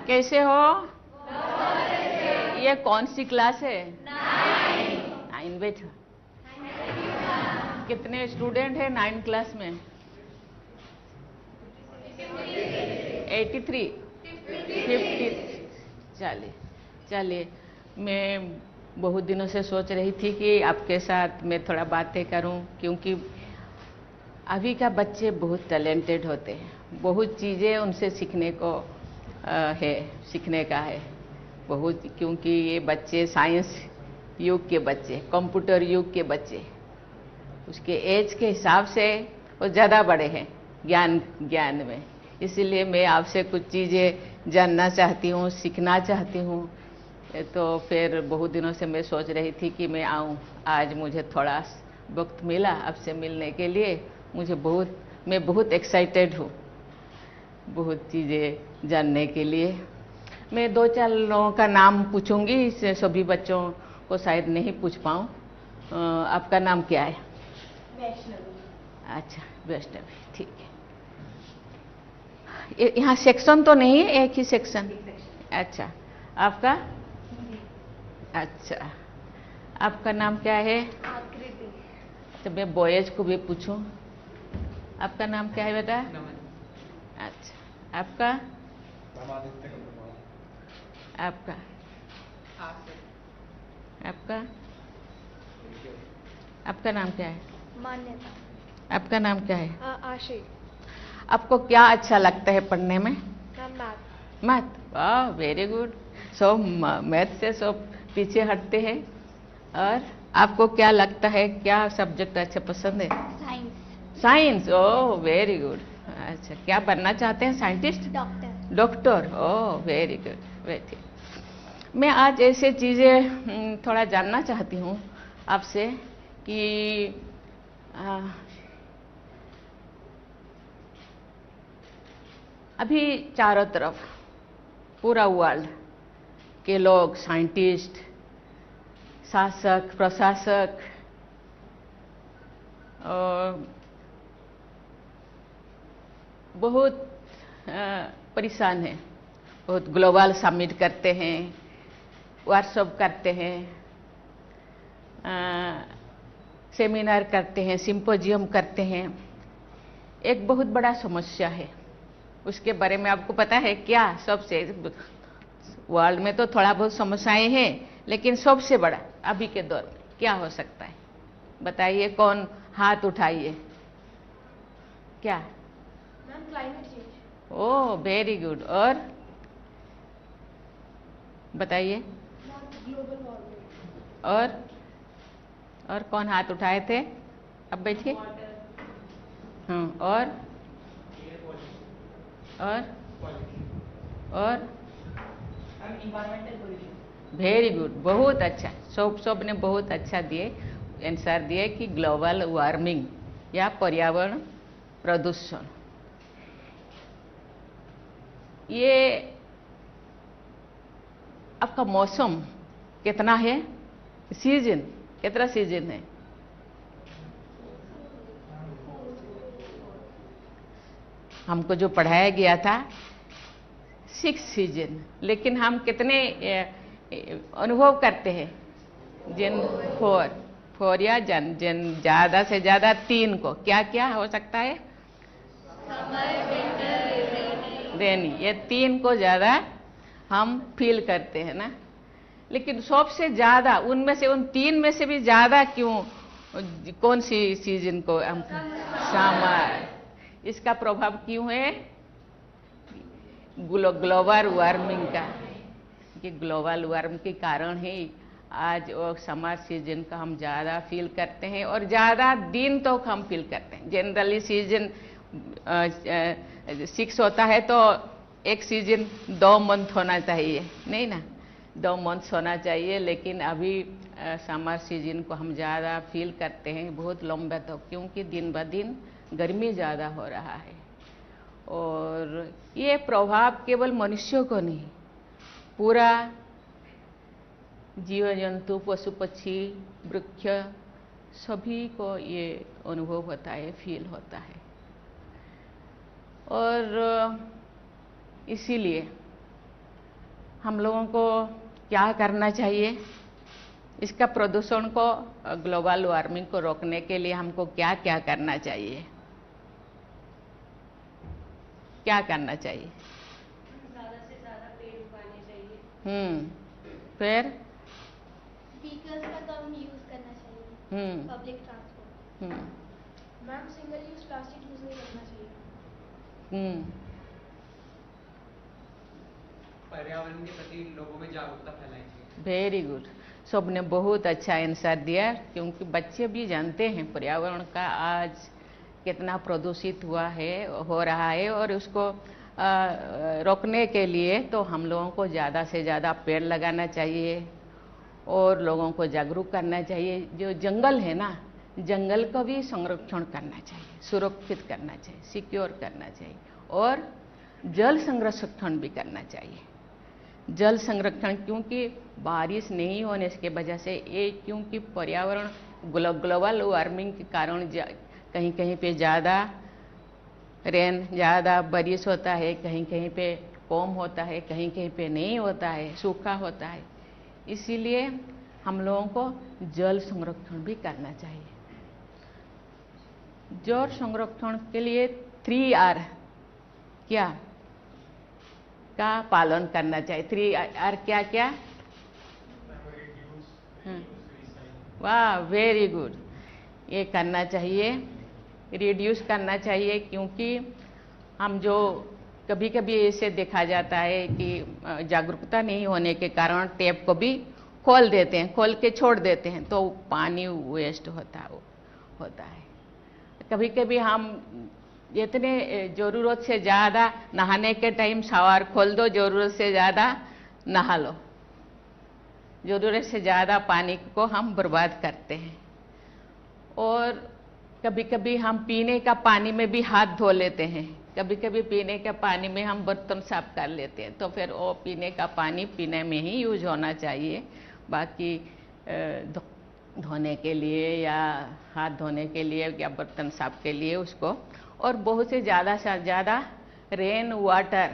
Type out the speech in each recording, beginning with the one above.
कैसे हो? ये कौन सी क्लास है? 9 बैठो। कितने स्टूडेंट हैं 9 क्लास में? 83 50। चलिए मैं बहुत दिनों से सोच रही थी कि आपके साथ मैं थोड़ा बातें करूं, क्योंकि अभी का बच्चे बहुत टैलेंटेड होते हैं। बहुत चीज़ें उनसे सीखने को सीखने का है बहुत, क्योंकि ये बच्चे साइंस युग के बच्चे, कंप्यूटर युग के बच्चे, उसके एज के हिसाब से वो ज़्यादा बड़े हैं ज्ञान में। इसीलिए मैं आपसे कुछ चीज़ें जानना चाहती हूँ, सीखना चाहती हूँ। तो फिर बहुत दिनों से मैं सोच रही थी कि मैं आऊँ। आज मुझे थोड़ा वक्त मिला आपसे मिलने के लिए। मैं बहुत एक्साइटेड हूँ बहुत चीज़ें जानने के लिए। मैं 2-4 लोगों का नाम पूछूंगी, इससे सभी बच्चों को शायद नहीं पूछ पाऊँ। आपका नाम क्या है? वैष्णवी। अच्छा, वैष्णवी, ठीक है। यहाँ सेक्शन तो नहीं है, एक ही सेक्शन? अच्छा, आपका? अच्छा, आपका नाम क्या है? आकृति। तो मैं बॉयज को भी पूछूं, आपका नाम क्या है बेटा? अच्छा, आपका? आपका? आपका? आपका नाम क्या है? मान्यता। आपका नाम क्या है? आशी। आपको क्या अच्छा लगता है पढ़ने में? मैथ। मैथ, वाह, वेरी गुड। सब मैथ से सब पीछे हटते हैं। और आपको क्या लगता है, क्या सब्जेक्ट अच्छा पसंद है? Science. Science, oh very good. अच्छा, क्या बनना चाहते हैं? Scientist? Doctor. Doctor, oh very good, very. मैं आज ऐसे चीज़ें थोड़ा जानना चाहती हूँ आपसे कि अभी चारों तरफ पूरा वर्ल्ड के लोग, साइंटिस्ट, शासक, प्रशासक और बहुत परेशान हैं। बहुत ग्लोबल समिट करते हैं, वर्कशॉप करते हैं, सेमिनार करते हैं, सिंपोजियम करते हैं। एक बहुत बड़ा समस्या है, उसके बारे में आपको पता है क्या? सबसे वर्ल्ड में तो थोड़ा बहुत समस्याएं हैं, लेकिन सबसे बड़ा अभी के दौर में क्या हो सकता है? बताइए, कौन हाथ उठाइए। क्या? Ma'am, climate change. Oh very good. और बताइए। Global warming. और कौन हाथ उठाए थे? अब बैठिए। हाँ, और इन्वायरमेंटल पोल्यूशन। वेरी गुड, बहुत अच्छा। सब ने बहुत अच्छा दिए, आंसर दिए कि ग्लोबल वार्मिंग या पर्यावरण प्रदूषण। ये आपका मौसम कितना है? सीजन कितना सीजन है? हमको जो पढ़ाया गया था 6 सीजन, लेकिन हम कितने अनुभव करते हैं? जिन 4 या जन ज़्यादा से ज़्यादा 3 को। क्या क्या हो सकता है? रेनी, ये 3 को ज़्यादा हम फील करते हैं ना। लेकिन सबसे ज़्यादा उनमें से, उन 3 में से भी ज़्यादा क्यों, कौन सी सीजन को हम? समर। इसका प्रभाव क्यों है? ग्लोबल वार्मिंग का, कि ग्लोबल वार्मिंग के कारण ही आज वो समर सीजन का हम ज़्यादा फील करते हैं और ज़्यादा दिन तो हम फील करते हैं। जनरली सीजन 6 होता है, तो एक सीजन 2 मंथ होना चाहिए, नहीं ना? 2 मंथ होना चाहिए, लेकिन अभी समर सीजन को हम ज़्यादा फील करते हैं, बहुत लंबा, तो क्योंकि दिन ब दिन गर्मी ज़्यादा हो रहा है। और ये प्रभाव केवल मनुष्यों को नहीं, पूरा जीव जंतु, पशु पक्षी, वृक्ष, सभी को ये अनुभव होता है, फील होता है। और इसीलिए हम लोगों को क्या करना चाहिए, इसका प्रदूषण को, ग्लोबल वार्मिंग को रोकने के लिए हमको क्या क्या करना चाहिए, क्या करना चाहिए? ज़्यादा से ज़्यादा पेड़ उगाने चाहिए। फिर व्हीकल्स का कम यूज करना चाहिए, public transport. Ma'am single use plastic use नहीं करना चाहिए। पर्यावरण के प्रति लोगों में जागरूकता फैलानी चाहिए। वेरी गुड, सबने बहुत अच्छा आंसर दिया, क्योंकि बच्चे भी जानते हैं पर्यावरण का आज कितना प्रदूषित हो रहा है, और उसको रोकने के लिए तो हम लोगों को ज़्यादा से ज़्यादा पेड़ लगाना चाहिए और लोगों को जागरूक करना चाहिए। जो जंगल है ना, जंगल को भी संरक्षण करना चाहिए, सुरक्षित करना चाहिए, सिक्योर करना चाहिए, और जल संरक्षण भी करना चाहिए। जल संरक्षण, क्योंकि बारिश नहीं होने की वजह से ये, क्योंकि पर्यावरण ग्लोबल वार्मिंग के कारण कहीं कहीं पे ज़्यादा रेन, ज़्यादा बारिश होता है, कहीं कहीं पे कम होता है, कहीं कहीं पे नहीं होता है, सूखा होता है। इसीलिए हम लोगों को जल संरक्षण भी करना चाहिए। जल संरक्षण के लिए 3R क्या का पालन करना चाहिए? 3R क्या क्या? वाह, वेरी गुड। ये करना चाहिए, रिड्यूस करना चाहिए, क्योंकि हम जो कभी कभी ऐसे देखा जाता है कि जागरूकता नहीं होने के कारण टैप को भी खोल देते हैं, खोल के छोड़ देते हैं, तो पानी वेस्ट होता है। कभी कभी हम इतने ज़रूरत से ज़्यादा नहाने के टाइम शावर खोल दो, ज़रूरत से ज़्यादा नहा लो, ज़रूरत से ज़्यादा पानी को हम बर्बाद करते हैं। और कभी कभी हम पीने का पानी में भी हाथ धो लेते हैं, कभी कभी पीने का पानी में हम बर्तन साफ कर लेते हैं, तो फिर वो पीने का पानी पीने में ही यूज होना चाहिए, बाकी धोने के लिए या हाथ धोने के लिए या बर्तन साफ के लिए उसको। और बहुत से ज़्यादा रेन वाटर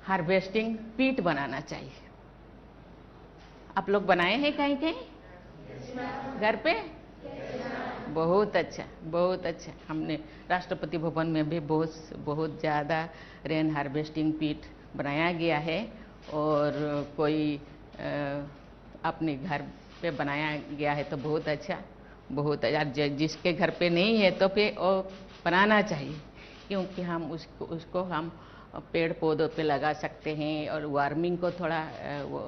हार्वेस्टिंग पीट बनाना चाहिए। आप लोग बनाए हैं कहीं कहीं घर पे? बहुत अच्छा, बहुत अच्छा। हमने राष्ट्रपति भवन में भी बहुत ज़्यादा रेन हार्वेस्टिंग पीट बनाया गया है, और कोई अपने घर पे बनाया गया है तो बहुत अच्छा, बहुत अच्छा। जिसके घर पे नहीं है तो फिर वो बनाना चाहिए, क्योंकि हम उसको हम पेड़ पौधों पे लगा सकते हैं, और वार्मिंग को थोड़ा वो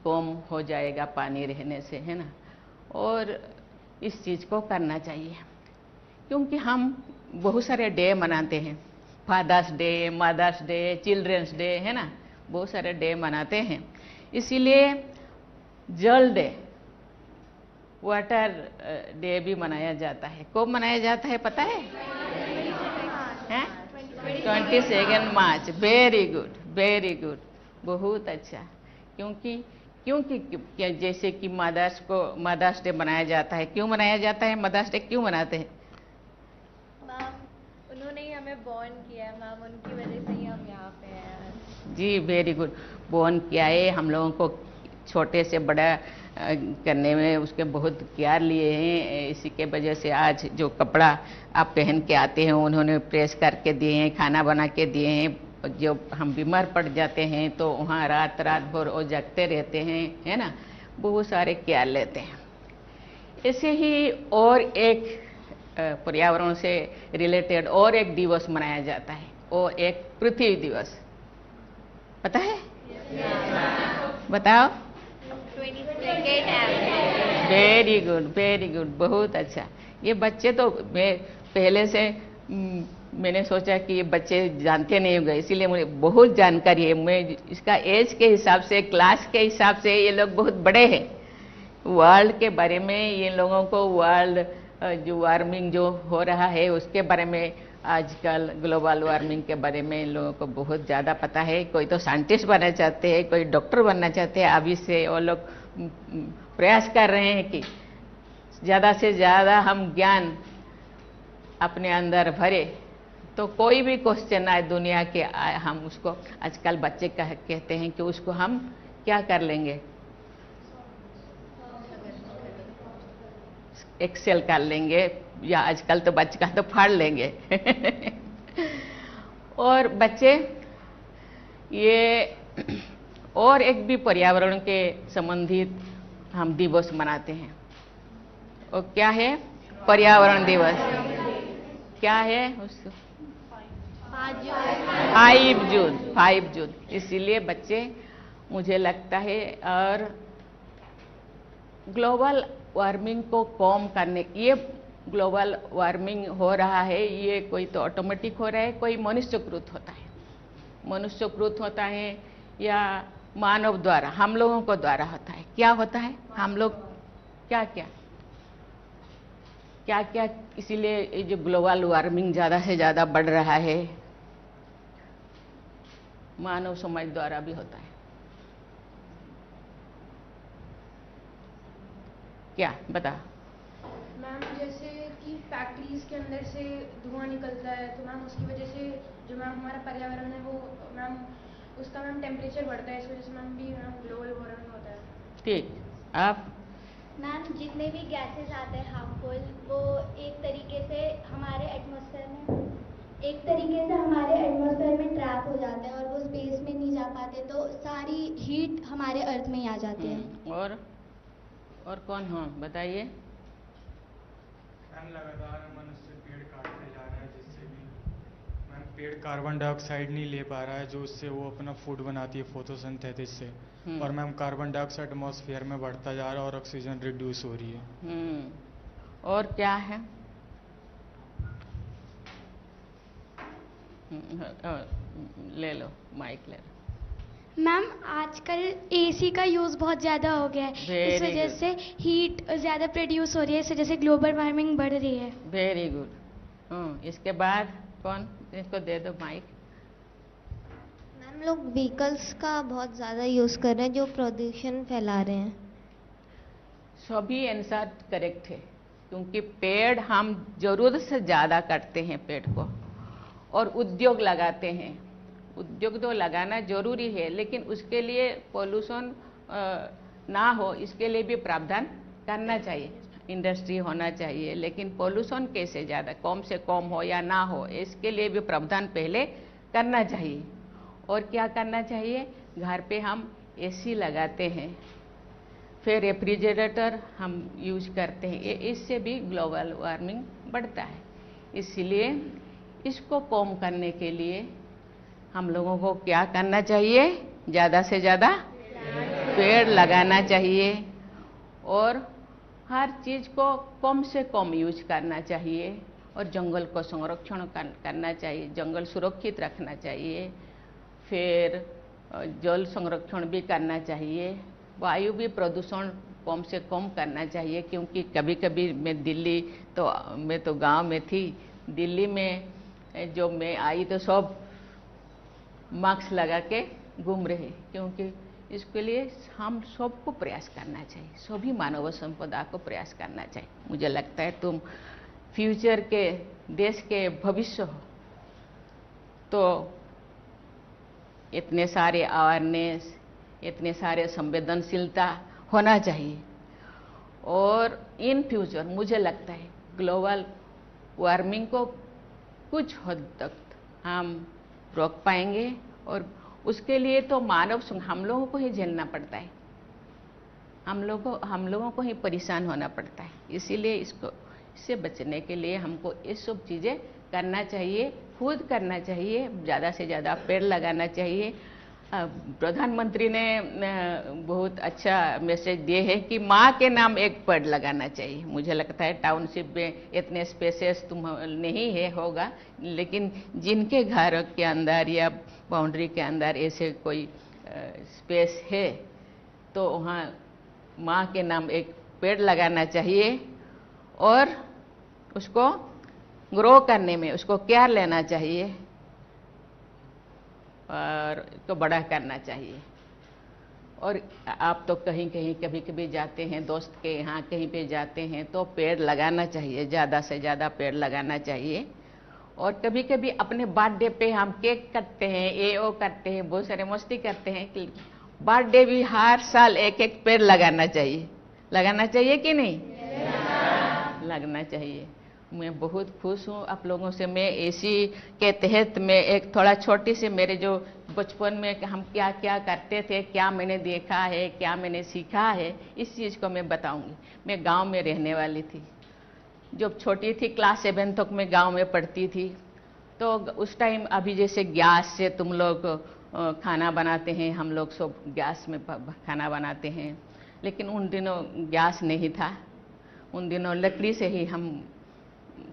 कम हो जाएगा पानी रहने से, है ना। और इस चीज़ को करना चाहिए, क्योंकि हम बहुत सारे डे मनाते हैं, father's day, mother's day, children's day, है ना, बहुत सारे डे मनाते हैं। इसीलिए जल डे, वाटर डे भी मनाया जाता है। कब मनाया जाता है पता है? 22 मार्च। वेरी गुड, वेरी गुड, बहुत अच्छा। क्योंकि जैसे कि मदर्स डे मनाया जाता है। क्यों मनाया जाता है मदर्स डे, क्यों मनाते हैं? मैम, उन्होंने ही हमें बॉर्न किया है मैम, उनकी वजह से ही हम यहाँ पे हैं। जी, वेरी गुड। बॉर्न किया है, हम लोगों को छोटे से बड़ा करने में उसके बहुत केयर लिए हैं। इसी के वजह से आज जो कपड़ा आप पहन के आते हैं उन्होंने प्रेस करके दिए हैं, खाना बना के दिए हैं। जब हम बीमार पड़ जाते हैं तो वहाँ रात भर वो जगते रहते हैं, है ना, बहुत सारे केयर लेते हैं। ऐसे ही और एक पर्यावरण से रिलेटेड और एक दिवस मनाया जाता है, वो एक पृथ्वी दिवस। पता है? बताओ। 22 अप्रैल। वेरी गुड, वेरी गुड, बहुत अच्छा। ये बच्चे तो मैं पहले से मैंने सोचा कि ये बच्चे जानते नहीं होंगे, इसीलिए मुझे बहुत जानकारी है। मैं इसका एज के हिसाब से, क्लास के हिसाब से ये लोग बहुत बड़े हैं। वर्ल्ड के बारे में ये लोगों को, वर्ल्ड जो वार्मिंग जो हो रहा है उसके बारे में, आजकल ग्लोबल वार्मिंग के बारे में इन लोगों को बहुत ज़्यादा पता है। कोई तो साइंटिस्ट बनना चाहते हैं, कोई डॉक्टर बनना चाहते हैं। अभी से वो लोग प्रयास कर रहे हैं कि ज़्यादा से ज़्यादा हम ज्ञान अपने अंदर भरे तो कोई भी क्वेश्चन आए दुनिया के आए, हम उसको आजकल बच्चे कहते हैं कि उसको हम क्या कर लेंगे, एक्सेल कर लेंगे, या आजकल तो बच्चे का तो फाड़ लेंगे। और बच्चे ये और एक भी पर्यावरण के संबंधित हम दिवस मनाते हैं, और क्या है पर्यावरण दिवस, क्या है उसको 5 जून। इसीलिए बच्चे मुझे लगता है, और ग्लोबल वार्मिंग को कम करने, ये ग्लोबल वार्मिंग हो रहा है, ये कोई तो ऑटोमेटिक हो रहा है, कोई मनुष्यकृत होता है, मनुष्यकृत होता है या मानव द्वारा, हम लोगों को द्वारा होता है। क्या होता है, हम लोग क्या क्या क्या क्या, इसीलिए ये जो ग्लोबल वार्मिंग ज़्यादा से ज़्यादा बढ़ रहा है, मानव समाज द्वारा भी होता है। क्या बता मैम, जैसे कि फैक्ट्रीज के अंदर से धुआं निकलता है, तो मैम उसकी वजह से जो मैम हमारा पर्यावरण है वो मैम उसका मैम टेम्परेचर बढ़ता है, इस वजह से मैम भी मैम ग्लोबल वार्मिंग होता है। ठीक, आप मैम जितने भी गैसेस आते हैं हार्मफुल, वो एक तरीके से हमारे एटमॉस्फेयर में ट्रैप हो जाते हैं और वो स्पेस में नहीं जा पाते, तो सारी हीट हमारे अर्थ में ही आ जाती है। और कौन हो बताइए। मैम लगातार मनुष्य पेड़ काटते जा रहा है, जिससे भी मैम पेड़ कार्बन डाइऑक्साइड नहीं ले पा रहा है, जो उससे वो अपना फूड बनाती है फोटोसिंथेसिस से, और मैम कार्बन डाइऑक्साइड एटमॉस्फेयर में बढ़ता जा रहा है और ऑक्सीजन रिड्यूस हो रही है। और क्या है, ले लो माइक ले लो। मैम आजकल एसी का यूज़ बहुत ज़्यादा हो गया है, इस वजह से हीट ज़्यादा प्रोड्यूस हो रही है, इस वजह से ग्लोबल वार्मिंग बढ़ रही है। Very good. इसके बाद कौन, इसको दे दो माइक। मैम लोग व्हीकल्स का बहुत ज़्यादा यूज़ कर रहे हैं जो प्रदूषण फैला रहे हैं। सभी आंसर करेक्ट है, क्योंकि पेड़ हम जरूरत से ज़्यादा काटते हैं पेड़ को, और उद्योग लगाते हैं। उद्योग तो लगाना जरूरी है, लेकिन उसके लिए पोल्यूशन ना हो इसके लिए भी प्रावधान करना चाहिए, इंडस्ट्री होना चाहिए, लेकिन पोल्यूशन कैसे ज़्यादा कम से कम हो या ना हो, इसके लिए भी प्रावधान पहले करना चाहिए। और क्या करना चाहिए, घर पे हम एसी लगाते हैं, फिर रेफ्रिजरेटर हम यूज करते हैं, इससे भी ग्लोबल वार्मिंग बढ़ता है। इसलिए इसको कम करने के लिए हम लोगों को क्या करना चाहिए, ज़्यादा से ज़्यादा पेड़ लगाना चाहिए, और हर चीज़ को कम से कम यूज करना चाहिए, और जंगल को संरक्षण करना चाहिए, जंगल सुरक्षित रखना चाहिए, फिर जल संरक्षण भी करना चाहिए, वायु भी प्रदूषण कम से कम करना चाहिए। क्योंकि कभी कभी मैं तो गांव में थी, दिल्ली में जो मैं आई तो सब मास्क लगा के घूम रहे, क्योंकि इसके लिए हम सबको प्रयास करना चाहिए, सभी मानव संपदा को प्रयास करना चाहिए। मुझे लगता है तुम फ्यूचर के देश के भविष्य हो, तो इतने सारे अवेयरनेस, इतने सारे संवेदनशीलता होना चाहिए, और इन फ्यूचर मुझे लगता है ग्लोबल वार्मिंग को कुछ हद तक हम रोक पाएंगे, और उसके लिए तो हम लोगों को ही झेलना पड़ता है, हम लोगों को ही परेशान होना पड़ता है। इसीलिए इससे बचने के लिए हमको ये सब चीज़ें करना चाहिए, खुद करना चाहिए, ज़्यादा से ज़्यादा पेड़ लगाना चाहिए। प्रधानमंत्री ने बहुत अच्छा मैसेज दिए है कि माँ के नाम एक पेड़ लगाना चाहिए। मुझे लगता है टाउनशिप में इतने स्पेसेस नहीं है होगा, लेकिन जिनके घर के अंदर या बाउंड्री के अंदर ऐसे कोई स्पेस है, तो वहाँ माँ के नाम एक पेड़ लगाना चाहिए, और उसको ग्रो करने में उसको केयर लेना चाहिए, और तो बड़ा करना चाहिए। और आप तो कहीं कहीं कभी कभी जाते हैं, दोस्त के यहाँ कहीं पे जाते हैं, तो पेड़ लगाना चाहिए, ज़्यादा से ज़्यादा पेड़ लगाना चाहिए। और कभी कभी अपने बर्थडे पे हम केक काटते हैं, ये वो करते हैं, बहुत सारे मस्ती करते हैं कि बर्थडे भी हर साल एक एक पेड़ लगाना चाहिए। लगाना चाहिए कि नहीं? लगना चाहिए। मैं बहुत खुश हूँ आप लोगों से। मैं इसी के तहत में एक थोड़ा छोटी सी मेरे जो बचपन में हम क्या क्या करते थे, क्या मैंने देखा है, क्या मैंने सीखा है, इस चीज़ को मैं बताऊंगी। मैं गांव में रहने वाली थी। जब छोटी थी क्लास 7 तक मैं गांव में पढ़ती थी। तो उस टाइम अभी जैसे गैस से तुम लोग खाना बनाते हैं, हम लोग सब गैस में खाना बनाते हैं, लेकिन उन दिनों गैस नहीं था। उन दिनों लकड़ी से ही हम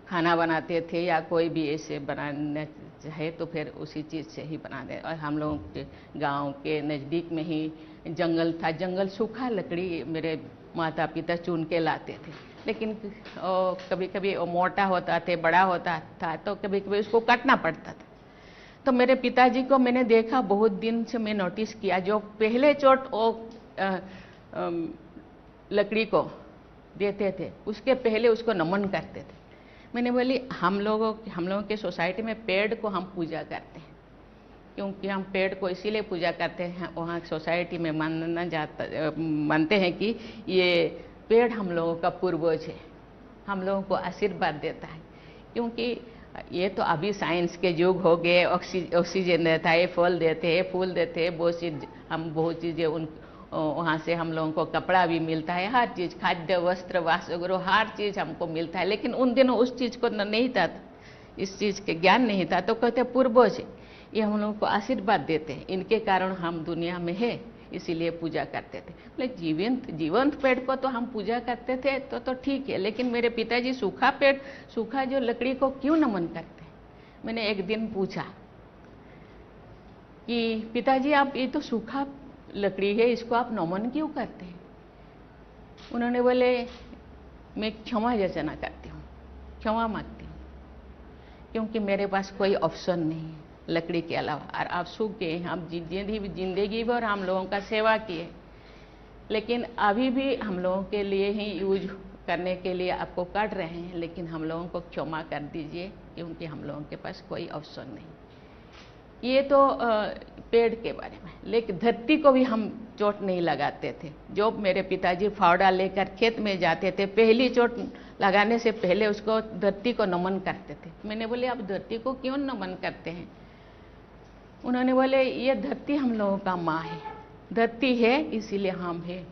खाना बनाते थे, या कोई भी ऐसे बनाना चाहे तो फिर उसी चीज़ से ही बना दे। और हम लोगों के गांव के नज़दीक में ही जंगल था। जंगल सूखा लकड़ी मेरे माता पिता चुन के लाते थे, लेकिन कभी कभी वो मोटा होता था, बड़ा होता था, तो कभी कभी उसको काटना पड़ता था। तो मेरे पिताजी को मैंने देखा, बहुत दिन से मैं नोटिस किया, जो पहले चोट वो लकड़ी को देते थे उसके पहले उसको नमन करते थे। मैंने बोली हम लोगों के सोसाइटी में पेड़ को हम पूजा करते हैं, क्योंकि हम पेड़ को इसीलिए पूजा करते हैं, वहाँ सोसाइटी में मानते हैं कि ये पेड़ हम लोगों का पूर्वज है, हम लोगों को आशीर्वाद देता है। क्योंकि ये तो अभी साइंस के युग हो गए, ऑक्सीजन देता है, फल देते हैं, फूल देते हैं, बहुत चीज़ें उन वहाँ से हम लोगों को कपड़ा भी मिलता है, हर चीज़, खाद्य वस्त्र वासगृह हर चीज़ हमको मिलता है। लेकिन उन दिनों उस चीज़ को नहीं था, इस चीज़ के ज्ञान नहीं था, तो कहते पूर्वज ये हम लोगों को आशीर्वाद देते हैं, इनके कारण हम दुनिया में है, इसीलिए पूजा करते थे। बोले जीवंत पेड़ को तो हम पूजा करते थे तो ठीक है, लेकिन मेरे पिताजी सूखा पेड़, सूखा जो लकड़ी को क्यों नमन करते हैं? मैंने एक दिन पूछा कि पिताजी आप ये तो सूखा लकड़ी है, इसको आप नमन क्यों करते हैं? उन्होंने बोले मैं क्षमा याचना करती हूँ, क्षमा मांगती हूँ, क्योंकि मेरे पास कोई ऑप्शन नहीं है लकड़ी के अलावा। और आप सूख गए, हम जिंदगी भर हम लोगों का सेवा किए, लेकिन अभी भी हम लोगों के लिए ही यूज करने के लिए आपको काट रहे हैं, लेकिन हम लोगों को क्षमा कर दीजिए, क्योंकि हम लोगों के पास कोई ऑप्शन नहीं। ये तो पेड़ के बारे में, लेकिन धरती को भी हम चोट नहीं लगाते थे। जो मेरे पिताजी फावड़ा लेकर खेत में जाते थे, पहली चोट लगाने से पहले उसको धरती को नमन करते थे। मैंने बोले आप धरती को क्यों नमन करते हैं? उन्होंने बोले ये धरती हम लोगों का माँ है, धरती है इसीलिए हम है,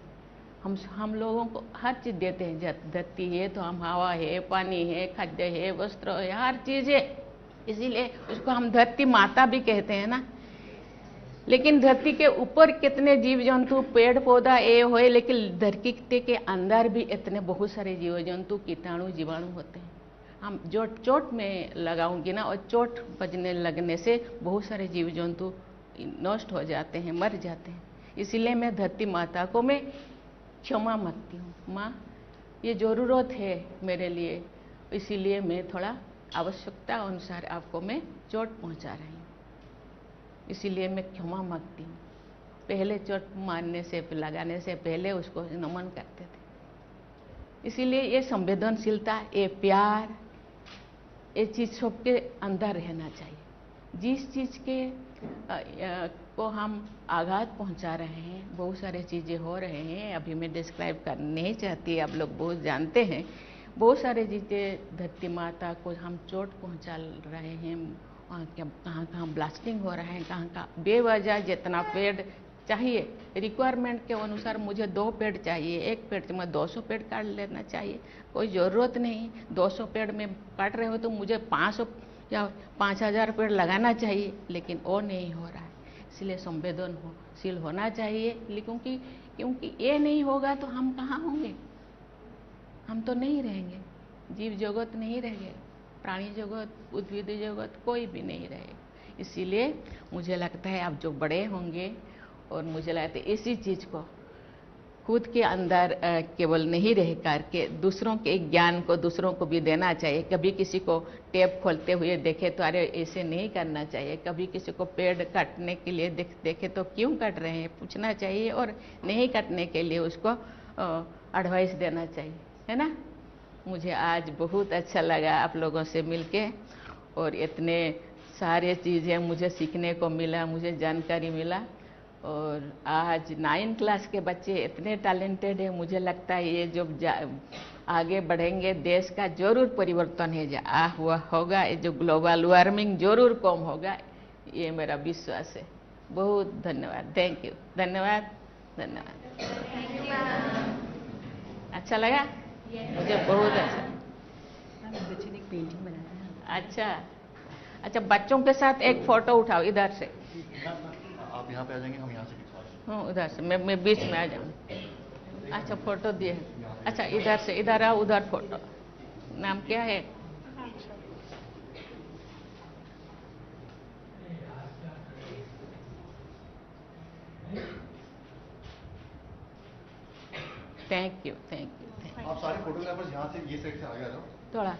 हम लोगों को हर चीज़ देते हैं। धरती है तो हम हवा है, पानी है, खाद्य है, वस्त्र है, हर चीज़ है, इसीलिए उसको हम धरती माता भी कहते हैं ना। लेकिन धरती के ऊपर कितने जीव जंतु, पेड़ पौधा ये होए, लेकिन धरती के अंदर भी इतने बहुत सारे जीव जंतु, कीटाणु, जीवाणु होते हैं। हम जो चोट में लगाऊंगी ना, और चोट बजने लगने से बहुत सारे जीव जंतु नष्ट हो जाते हैं, मर जाते हैं। इसीलिए मैं धरती माता को मैं क्षमा मांगती हूँ, माँ ये ज़रूरत है मेरे लिए, इसीलिए मैं थोड़ा आवश्यकता अनुसार आपको मैं चोट पहुँचा रही हूँ, इसीलिए मैं क्षमा मांगती हूँ। पहले चोट मारने से, लगाने से पहले उसको नमन करते थे। इसीलिए ये संवेदनशीलता, ये प्यार, ये चीज़ सबके अंदर रहना चाहिए। जिस चीज़ के को हम आघात पहुंचा रहे हैं, बहुत सारे चीज़ें हो रहे हैं, अभी मैं डिस्क्राइब करना नहीं चाहती, आप लोग बहुत जानते हैं। बहुत सारे चीज़ें धरती माता को हम चोट पहुंचा रहे हैं, वहाँ कहाँ कहाँ ब्लास्टिंग हो रहा है, कहाँ कहाँ बेवजह जितना पेड़ चाहिए रिक्वायरमेंट के अनुसार मुझे 2 पेड़ चाहिए, 1 पेड़ से मैं 200 पेड़ काट लेना चाहिए, कोई ज़रूरत नहीं। 200 पेड़ में काट रहे हो तो मुझे 500 या 5000 पेड़ लगाना चाहिए, लेकिन वो नहीं हो रहा है। इसलिए संवेदनशील होना चाहिए, क्योंकि ये नहीं होगा तो हम कहाँ होंगे? हम तो नहीं रहेंगे, जीव जगत नहीं रहेंगे, प्राणी जगत, उद्भिद जगत कोई भी नहीं रहेगा। इसीलिए मुझे लगता है आप जो बड़े होंगे, और मुझे लगता है इसी चीज़ को खुद के अंदर केवल नहीं रह करके दूसरों के ज्ञान को दूसरों को भी देना चाहिए। कभी किसी को टेप खोलते हुए देखे तो अरे ऐसे नहीं करना चाहिए, कभी किसी को पेड़ काटने के लिए देखे तो क्यों काट रहे हैं पूछना चाहिए, और नहीं काटने के लिए उसको एडवाइस देना चाहिए, है ना। मुझे आज बहुत अच्छा लगा आप लोगों से मिलके, और इतने सारे चीज़ें मुझे सीखने को मिला, मुझे जानकारी मिला। और आज 9 क्लास के बच्चे इतने टैलेंटेड हैं, मुझे लगता है ये जो आगे बढ़ेंगे देश का जरूर परिवर्तन हुआ होगा, ये जो ग्लोबल वार्मिंग जरूर कम होगा, ये मेरा विश्वास है। बहुत धन्यवाद, थैंक यू, धन्यवाद धन्यवाद। अच्छा लगा? मुझे बहुत अच्छा। बच्चे ने एक पेंटिंग बनाया है। अच्छा अच्छा, बच्चों के साथ एक फोटो उठाओ इधर से। आप यहाँ पे आ जाएंगे, हम यहाँ से खिंचवा हूँ उधर से, मैं बीच में आ जाऊँ। अच्छा फोटो दिए, अच्छा इधर से, इधर आओ, उधर फोटो। नाम क्या है? Thank you thank you. आप सारे फोटोग्राफर्स यहाँ से ये साइड से आगे आ जाओ। थोड़ा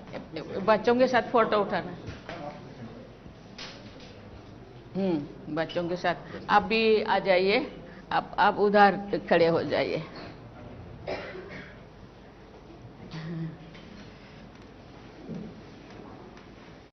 बच्चों के साथ फोटो उठाना। बच्चों के साथ आप भी आ जाइए, आप उधर खड़े हो जाइए।